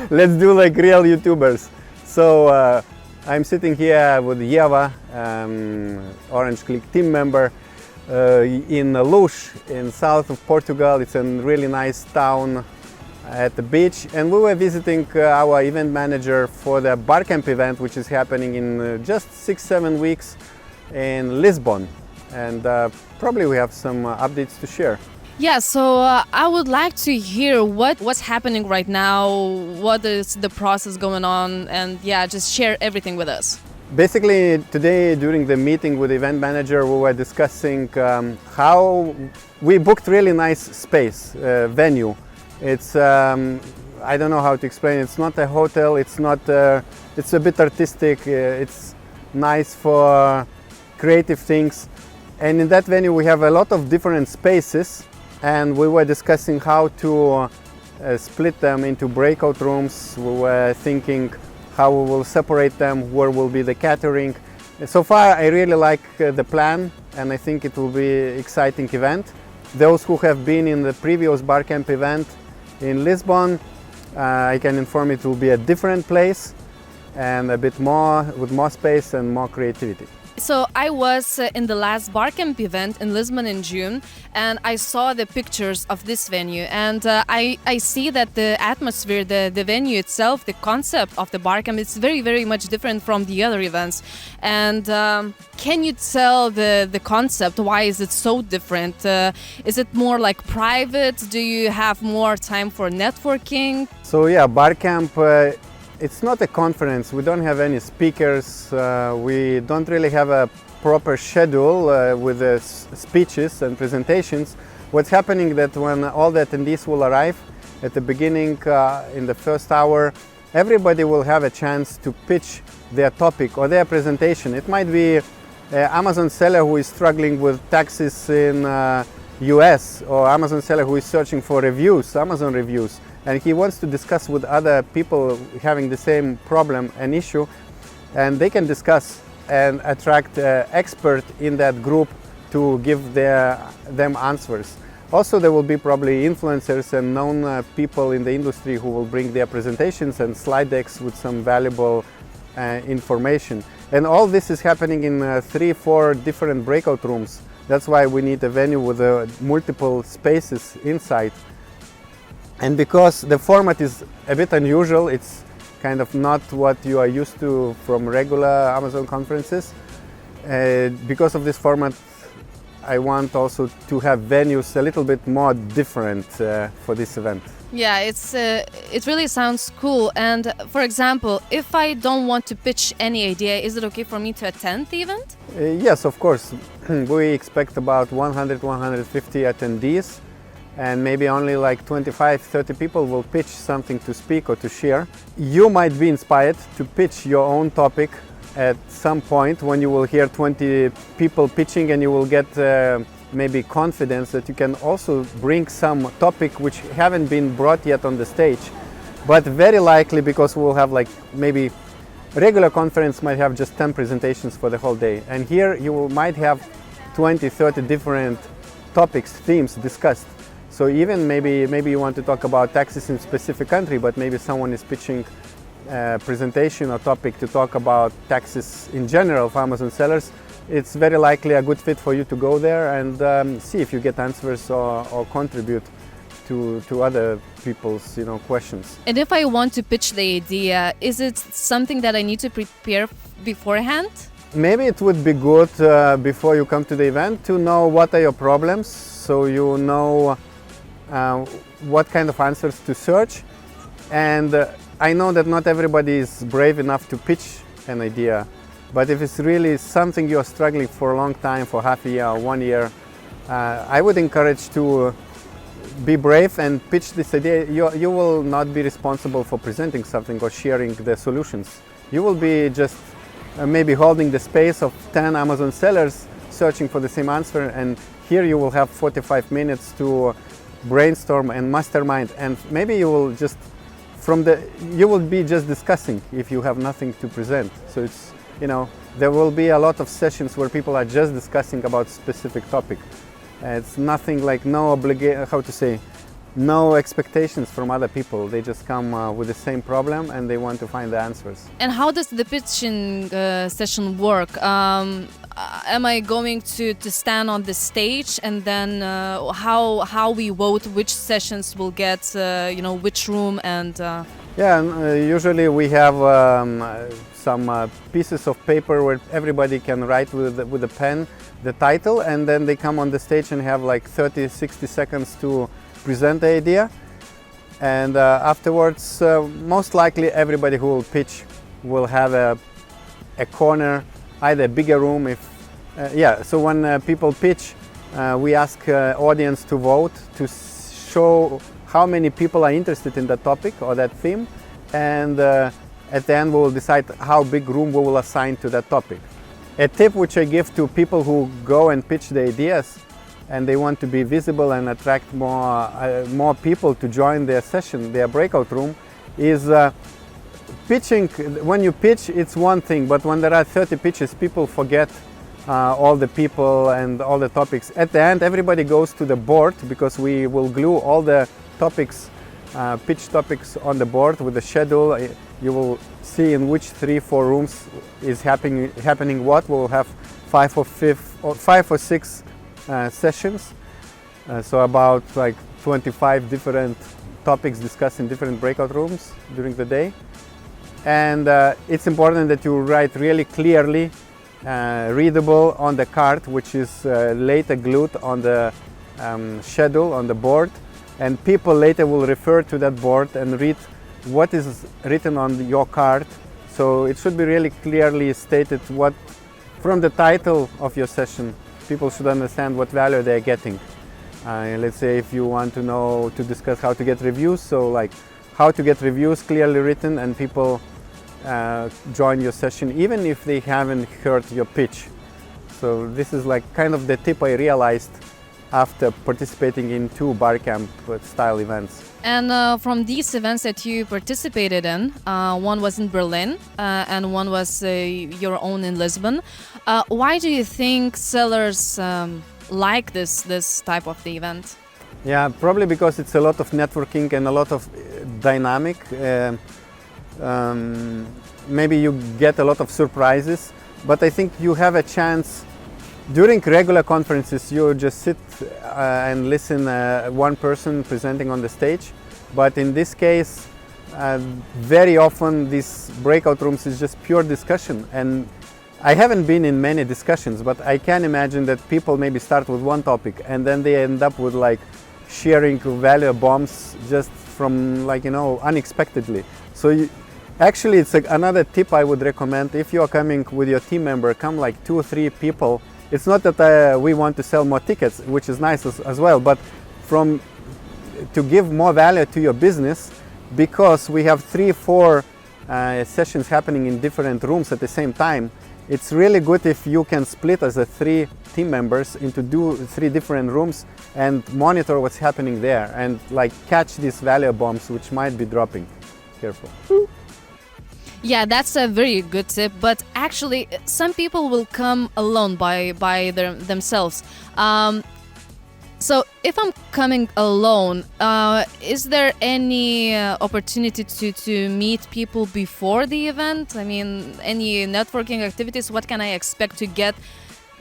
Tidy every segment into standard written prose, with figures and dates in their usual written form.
let's do like real YouTubers. So I'm sitting here with Yeva, Orange Klik team member, in Luz, in south of Portugal. It's a really nice town at the beach, and we were visiting our event manager for the Barcamp event, which is happening in just 6-7 weeks in Lisbon, and probably we have some updates to share. Yeah, so I would like to hear what's happening right now, what is the process going on, and yeah, just share everything with us. Basically, today during the meeting with the event manager, we were discussing how we booked really nice space, venue. It's, I don't know how to explain, it's not a hotel, it's not, it's a bit artistic, it's nice for creative things. And in that venue we have a lot of different spaces, and we were discussing how to split them into breakout rooms. We were thinking how we will separate them, where will be the catering. So far I really like the plan, and I think it will be an exciting event. Those who have been in the previous Barcamp event in Lisbon, I can inform it will be a different place and a bit more, with more space and more creativity. So I was in the last Barcamp event in Lisbon in June, and I saw the pictures of this venue, and I see that the atmosphere, the venue itself, the concept of the Barcamp is very, very much different from the other events. And can you tell the concept, why is it so different? Is it more like private? Do you have more time for networking? So yeah, Barcamp, it's not a conference. We don't have any speakers. We don't really have a proper schedule with speeches and presentations. What's happening that when all the attendees will arrive at the beginning, in the first hour, everybody will have a chance to pitch their topic or their presentation. It might be an Amazon seller who is struggling with taxes in US, or Amazon seller who is searching for reviews, Amazon reviews, and he wants to discuss with other people having the same problem and issue, and they can discuss and attract expert in that group to give them answers. Also, there will be probably influencers and known people in the industry who will bring their presentations and slide decks with some valuable information. And all this is happening in 3-4 different breakout rooms. That's why we need a venue with multiple spaces inside. And because the format is a bit unusual, it's kind of not what you are used to from regular Amazon conferences. Because of this format, I want also to have venues a little bit more different for this event. Yeah, it really sounds cool. And for example, if I don't want to pitch any idea, is it okay for me to attend the event? Yes, of course. We expect about 100-150 attendees, and maybe only like 25-30 people will pitch something to speak or to share. You might be inspired to pitch your own topic at some point when you will hear 20 people pitching, and you will get maybe confidence that you can also bring some topic which haven't been brought yet on the stage. But very likely, because we'll have like maybe regular conference might have just 10 presentations for the whole day, and here you might have 20-30 different topics, themes discussed. So even maybe you want to talk about taxes in a specific country, but maybe someone is pitching a presentation or topic to talk about taxes in general for Amazon sellers. It's very likely a good fit for you to go there and see if you get answers or contribute to other people's questions. And if I want to pitch the idea, is it something that I need to prepare beforehand? Maybe it would be good before you come to the event to know what are your problems, so you know what kind of answers to search. And I know that not everybody is brave enough to pitch an idea, but if it's really something you're struggling for a long time, for half a year or 1 year, I would encourage to be brave and pitch this idea. You will not be responsible for presenting something or sharing the solutions. You will be just maybe holding the space of 10 Amazon sellers searching for the same answer, and here you will have 45 minutes to brainstorm and mastermind, and maybe you will just you will be just discussing if you have nothing to present. So it's, there will be a lot of sessions where people are just discussing about specific topic. It's nothing like no no expectations from other people. They just come with the same problem and they want to find the answers. And how does the pitching session work? Am I going to stand on the stage, and then how we vote which sessions will get which room? And usually we have some pieces of paper where everybody can write with a pen the title, and then they come on the stage and have like 30-60 seconds to present the idea. And afterwards, most likely everybody who will pitch will have a corner, either a bigger room. So when people pitch, we ask audience to vote to show how many people are interested in that topic or that theme, and at the end we will decide how big room we will assign to that topic. A tip which I give to people who go and pitch the ideas and they want to be visible and attract more people to join their session, their breakout room, is pitching. When you pitch, it's one thing, but when there are 30 pitches, people forget all the people and all the topics. At the end, everybody goes to the board, because we will glue all the topics, pitch topics on the board with the schedule. You will see in which 3-4 rooms is happening what. We'll have 5 or 6 sessions, so about like 25 different topics discussed in different breakout rooms during the day. And it's important that you write really clearly, readable on the card, which is later glued on the schedule on the board, and people later will refer to that board and read what is written on your card. So it should be really clearly stated what, from the title of your session, people should understand what value they're getting. Let's say if you want to discuss how to get reviews, so like how to get reviews clearly written, and people join your session even if they haven't heard your pitch. So this is like kind of the tip I realized after participating in 2 Barcamp style events. And from these events that you participated in, one was in Berlin and one was your own in Lisbon. Why do you think sellers like this type of the event? Yeah, probably because it's a lot of networking and a lot of dynamic. Maybe you get a lot of surprises, but I think you have a chance. During regular conferences, you just sit and listen one person presenting on the stage. But in this case, very often these breakout rooms is just pure discussion. And I haven't been in many discussions, but I can imagine that people maybe start with one topic and then they end up with like sharing value bombs just from unexpectedly. So actually it's another tip I would recommend. If you are coming with your team member, come like 2 or 3 people. It's not that we want to sell more tickets, which is nice as well, but to give more value to your business, because we have 3-4 sessions happening in different rooms at the same time. It's really good if you can split as 3 team members into 3 different rooms and monitor what's happening there and like catch these value bombs which might be dropping. Careful. Yeah, that's a very good tip, but actually some people will come alone by themselves. So if I'm coming alone, is there any opportunity to meet people before the event? I mean, any networking activities? What can I expect to get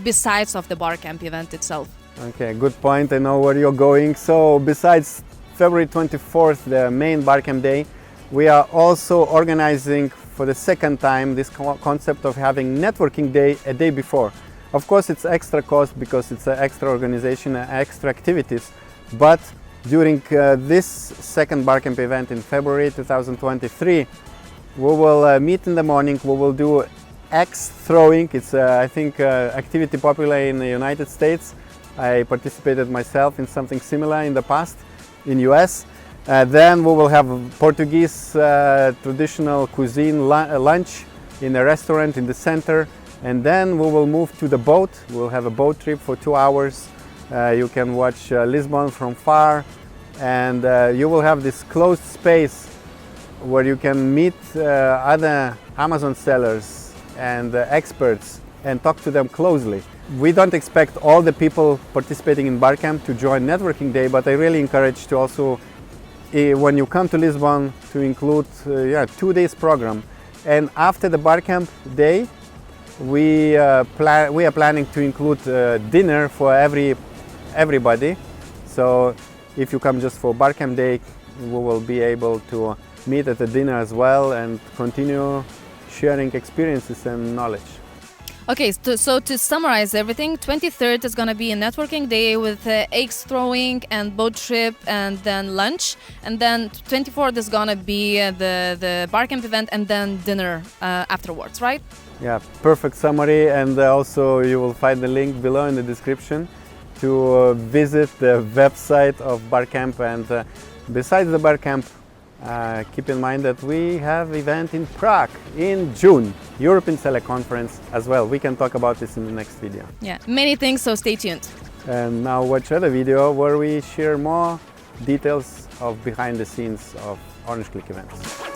besides of the Barcamp event itself? Okay, good point. I know where you're going. So besides February 24th, the main Barcamp day, we are also organizing for the second time this concept of having networking day a day before. Of course, it's extra cost because it's an extra organization and extra activities, but during this second Barcamp event in February 2023, we will meet in the morning. We will do axe throwing. It's I think activity popular in the United States. I participated myself in something similar in the past in US. Then we will have Portuguese traditional cuisine lunch in a restaurant in the center, and then we will move to the boat. We'll have a boat trip for 2 hours. You can watch Lisbon from far, and you will have this closed space where you can meet other Amazon sellers and experts and talk to them closely. We don't expect all the people participating in Barcamp to join networking day, but I really encourage to also when you come to Lisbon to include 2 days program. And after the Barcamp day, we are planning to include dinner for everybody. So if you come just for Barcamp day, we will be able to meet at the dinner as well and continue sharing experiences and knowledge. Okay, so to summarize everything, 23rd is going to be a networking day with eggs throwing and boat trip and then lunch. And then 24th is going to be the Barcamp event and then dinner afterwards, right? Yeah, perfect summary. And also you will find the link below in the description to visit the website of Barcamp. And besides the Barcamp, keep in mind that we have event in Prague in June, European Select Conference as well. We can talk about this in the next video. Yeah, many things, so stay tuned. And now watch other video where we share more details of behind the scenes of Orange Klik events.